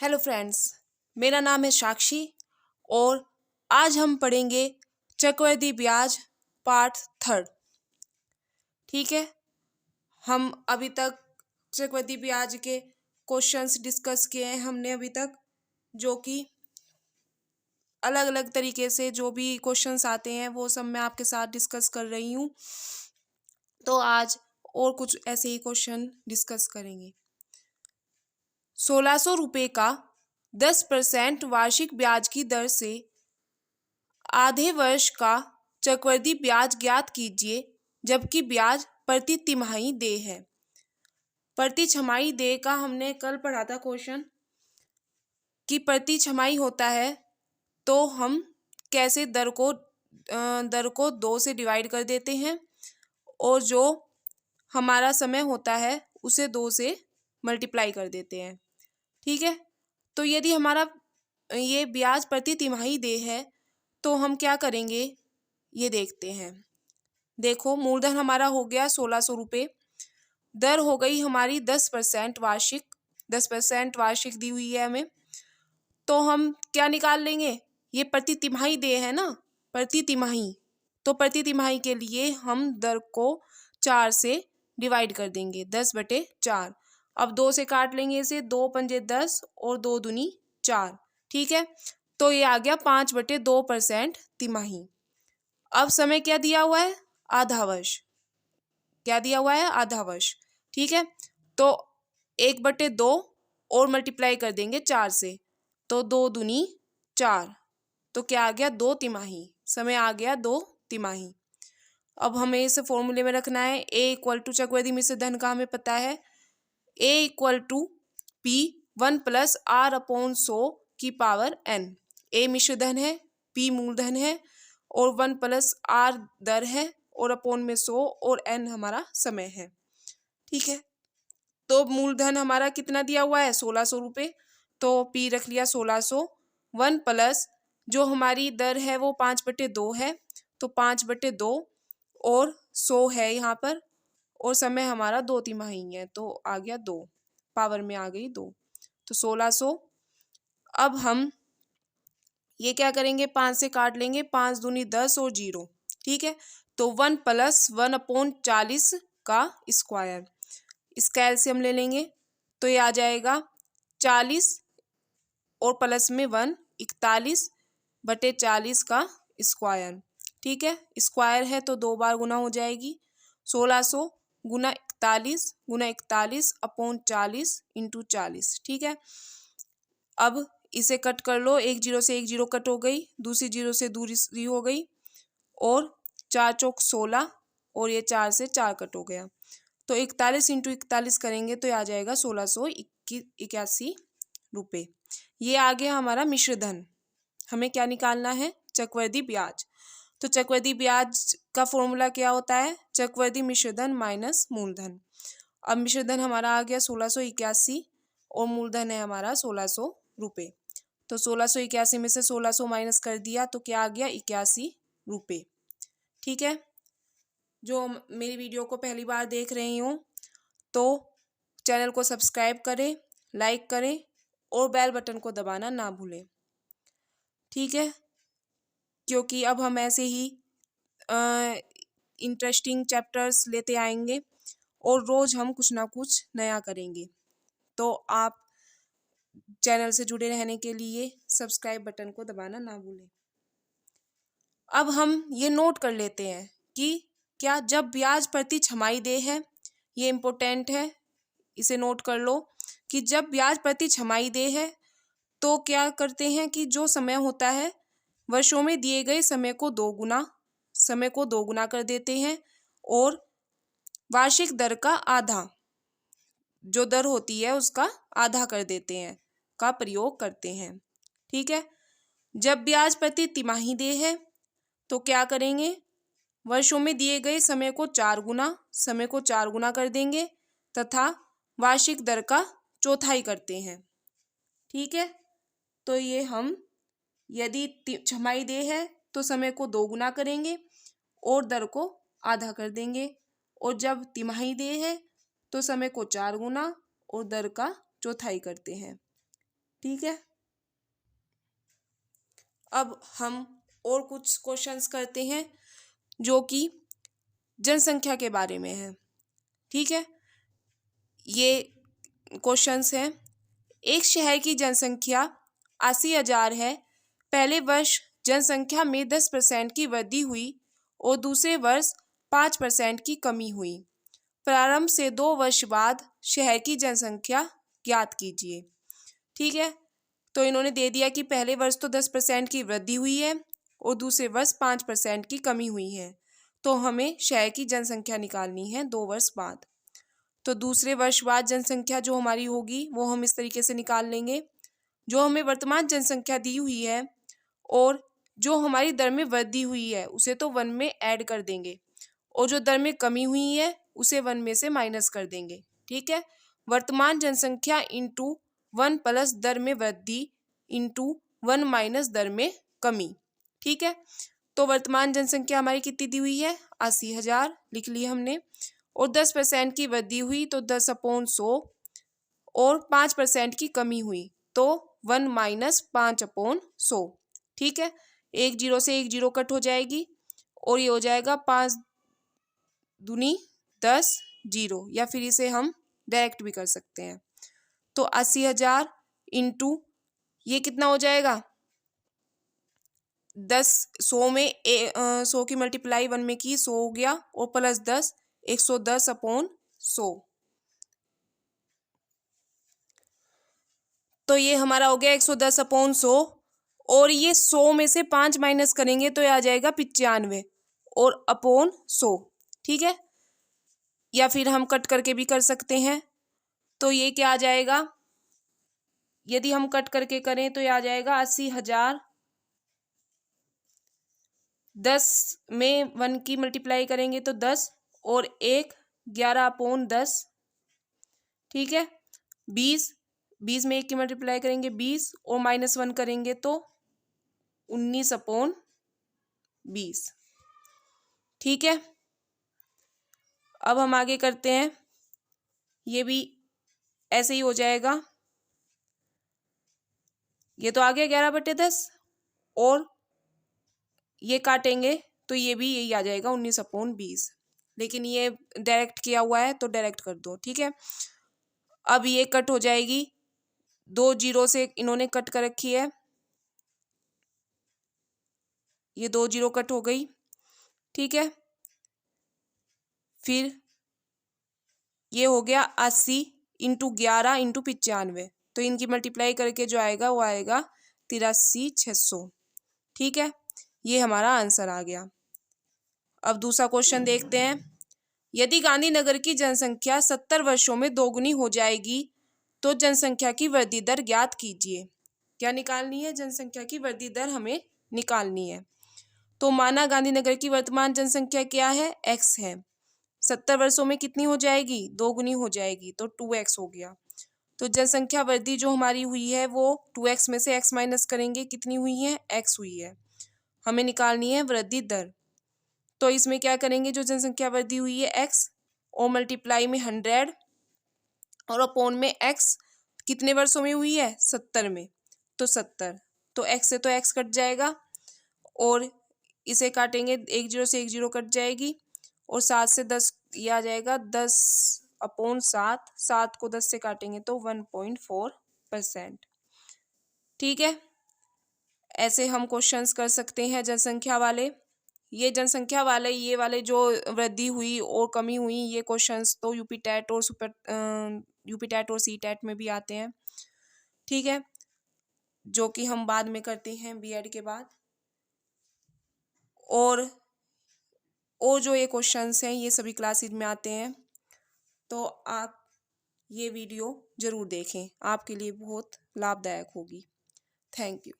Hello friends, मेरा नाम है साक्षी और आज हम पढ़ेंगे चक्रवृद्धि ब्याज पार्ट थर्ड। ठीक है, हम अभी तक चक्रवृद्धि ब्याज के क्वेश्चंस डिस्कस किए हैं हमने अभी तक, जो कि अलग अलग तरीके से जो भी क्वेश्चंस आते हैं वो सब मैं आपके साथ डिस्कस कर रही हूँ। तो आज और कुछ ऐसे ही क्वेश्चन डिस्कस करेंगे। 1600 रुपये का 10% वार्षिक ब्याज की दर से आधे वर्ष का चक्रवृद्धि ब्याज ज्ञात कीजिए, जबकि ब्याज प्रति तिमाही देय है। प्रति छमाही देय का हमने कल पढ़ा था क्वेश्चन कि प्रति छमाही होता है तो हम कैसे दर को 2 से डिवाइड कर देते हैं और जो हमारा समय होता है उसे 2 से मल्टीप्लाई कर देते हैं। ठीक है, तो यदि हमारा ये ब्याज प्रति तिमाही देय है तो हम क्या करेंगे ये देखते हैं। देखो, मूलधन हमारा हो गया 1600 रुपये, दर हो गई हमारी 10% वार्षिक, 10% वार्षिक दी हुई है हमें। तो हम क्या निकाल लेंगे, ये प्रति तिमाही देय है ना, प्रति तिमाही। तो प्रति तिमाही के लिए हम दर को 4 से डिवाइड कर देंगे, 10/4। अब 2 से काट लेंगे इसे, 2 पंजे 10 और 2 दूनी 4। ठीक है, तो ये आ गया 5/2% तिमाही। अब समय क्या दिया हुआ है, आधा वर्ष। क्या दिया हुआ है, आधा वर्ष। ठीक है, तो 1/2 और मल्टीप्लाई कर देंगे 4 से, तो 2 दूनी 4। तो क्या आ गया, 2 तिमाही। समय आ गया 2 तिमाही। अब हमें इसे फॉर्मूले में रखना है। A = चक्रवृद्धि मिश्र धन का हमें पता है, A = P 1 + R/100 की पावर n। A मिश्र धन है, P मूलधन है और 1 + R दर है और अपॉन में 100 और n हमारा समय है। ठीक है, तो मूलधन हमारा कितना दिया हुआ है, 1600 रुपये। तो P रख लिया 1600, 1 प्लस जो हमारी दर है वो 5/2 है, तो 5/2 और 100 है यहाँ पर, और समय हमारा 2 तिमाही है, तो आ गया 2, पावर में आ गई 2, तो 1600। अब हम ये क्या करेंगे, 5 से काट लेंगे, 5 दूनी 10 और 0। ठीक है, तो 1 + 1/40 का स्क्वायर, इसका एलसीएम ले लेंगे तो ये आ जाएगा 40 और प्लस में 1, 41/40 का स्क्वायर। ठीक है, स्क्वायर है तो 2 बार गुना हो जाएगी। 1600 × 41 × 41/40 × 40। ठीक है, अब इसे कट कर लो, एक 0 से एक 0 कट हो गई, दूसरी 0 से दूसरी हो गई, और 4 चौक 16 और ये 4 से 4 कट हो गया, तो 41 × 41 करेंगे तो आ जाएगा 1681 रुपये। ये आ गया हमारा मिश्र धन। हमें क्या निकालना है, चक्रवृद्धि ब्याज। तो चक्रवृद्धि ब्याज का फॉर्मूला क्या होता है, चक्रवृद्धि मिश्र धन माइनस मूलधन। अब मिश्र धन हमारा आ गया 1681 और मूलधन है हमारा 1600 रुपये। तो 1681 में से 1600 माइनस कर दिया तो क्या आ गया, 81 रुपये। ठीक है, जो मेरी वीडियो को पहली बार देख रही हूँ तो चैनल को सब्सक्राइब करें, लाइक करें और बेल बटन को दबाना ना भूलें। ठीक है, क्योंकि अब हम ऐसे ही इंटरेस्टिंग चैप्टर्स लेते आएंगे और रोज़ हम कुछ ना कुछ नया करेंगे। तो आप चैनल से जुड़े रहने के लिए सब्सक्राइब बटन को दबाना ना भूलें। अब हम ये नोट कर लेते हैं कि क्या जब ब्याज प्रति छमाही देय है, ये इम्पोर्टेंट है, इसे नोट कर लो कि जब ब्याज प्रति छमाही देय है तो क्या करते हैं कि जो समय होता है वर्षों में दिए गए समय को 2 गुना कर देते हैं और वार्षिक दर का आधा, जो दर होती है उसका आधा कर देते हैं, का प्रयोग करते हैं। ठीक है, जब ब्याज प्रति तिमाही देय है तो क्या करेंगे, वर्षों में दिए गए समय को 4 गुना कर देंगे तथा वार्षिक दर का चौथाई करते हैं। ठीक है, तो ये हम यदि छमाही देय है तो समय को 2 गुना करेंगे और दर को आधा कर देंगे, और जब तिमाही देय है तो समय को 4 गुना और दर का चौथाई करते हैं। ठीक है। अब हम और कुछ क्वेश्चंस करते हैं जो कि जनसंख्या के बारे में है। ठीक है, ये क्वेश्चंस हैं। एक शहर की जनसंख्या 80,000 है। पहले वर्ष जनसंख्या में 10% की वृद्धि हुई और दूसरे वर्ष 5% की कमी हुई। प्रारंभ से 2 वर्ष बाद शहर की जनसंख्या ज्ञात कीजिए। ठीक है, तो इन्होंने दे दिया कि पहले वर्ष तो 10% की वृद्धि हुई है और दूसरे वर्ष 5% की कमी हुई है। तो हमें शहर की जनसंख्या निकालनी है 2 वर्ष बाद। तो दूसरे वर्ष बाद जनसंख्या जो हमारी होगी वो हम इस तरीके से निकाल लेंगे। जो हमें वर्तमान जनसंख्या दी हुई है और जो हमारी दर में वृद्धि हुई है उसे तो 1 में ऐड कर देंगे और जो दर में कमी हुई है उसे 1 में से माइनस कर देंगे। ठीक है, वर्तमान जनसंख्या इंटू 1 प्लस दर में वृद्धि इंटू 1 माइनस दर में कमी। ठीक है, तो वर्तमान जनसंख्या हमारी कितनी दी हुई है? 80,000 लिख ली हमने। और 10% की वृद्धि हुई तो 10/100 और 5% की कमी हुई तो 1 माइनस 5/100। ठीक है, एक जीरो से एक जीरो कट हो जाएगी और ये हो जाएगा 5 दूनी 10 जीरो, या फिर इसे हम डायरेक्ट भी कर सकते हैं। तो 80,000 इंटू ये कितना हो जाएगा? 100 में 100 की मल्टीप्लाई 1 में की 100 हो गया और प्लस 10 110/100। तो ये हमारा हो गया 110/100 और ये 100 में से 5 माइनस करेंगे तो ये आ जाएगा 95 और अपॉन 100। ठीक है, या फिर हम कट करके भी कर सकते हैं। तो ये क्या आ जाएगा? यदि हम कट करके करें तो ये आ जाएगा 80,000। 10 में 1 की मल्टीप्लाई करेंगे तो 10 और 1 11/10। ठीक है, 20 में 1 की मल्टीप्लाई करेंगे 20 और -1 करेंगे तो 19/20। ठीक है, अब हम आगे करते हैं। ये भी ऐसे ही हो जाएगा। ये तो आ गया 11/10 और ये काटेंगे तो ये भी यही आ जाएगा 19/20। लेकिन ये डायरेक्ट किया हुआ है तो डायरेक्ट कर दो। ठीक है, अब ये कट हो जाएगी। 2 जीरो से इन्होंने कट कर रखी है, ये 2 जीरो कट हो गई। ठीक है, फिर ये हो गया 80 इंटू 11 इंटू 95। तो इनकी मल्टीप्लाई करके जो आएगा वो आएगा 83,600। ठीक है, ये हमारा आंसर आ गया। अब दूसरा क्वेश्चन देखते हैं। यदि गांधीनगर की जनसंख्या 70 वर्षों में दोगुनी हो जाएगी तो जनसंख्या की वृद्धि दर ज्ञात कीजिए। क्या निकालनी है? जनसंख्या की वृद्धि दर हमें निकालनी है। तो माना गांधीनगर की वर्तमान जनसंख्या क्या है? x है। 70 वर्षों में कितनी हो जाएगी? दोगुनी हो जाएगी तो 2x हो गया। तो जनसंख्या वृद्धि जो हमारी हुई है वो 2x में से x माइनस करेंगे, कितनी हुई है? x हुई है। हमें निकालनी है वृद्धि दर। तो इसमें क्या करेंगे? जो जनसंख्या वृद्धि हुई है x और मल्टीप्लाई में 100 और अपॉन में x कितने वर्षों में हुई है? 70 में। तो 70, तो x से तो x कट जाएगा और इसे काटेंगे, 1 जीरो से 1 जीरो कट जाएगी और 7 से 10 ये आ जाएगा 10/7। 7 को 10 से काटेंगे तो 1.4%। ठीक है, ऐसे हम क्वेश्चंस कर सकते हैं जनसंख्या वाले। ये जनसंख्या वाले, ये वाले जो वृद्धि हुई और कमी हुई, ये क्वेश्चंस तो यूपी टेट और सी-टेट में भी आते हैं। ठीक है, जो कि हम बाद में करते हैं बीएड के बाद। और जो ये क्वेश्चंस हैं ये सभी क्लासेस में आते हैं। तो आप ये वीडियो ज़रूर देखें, आपके लिए बहुत लाभदायक होगी। Thank you.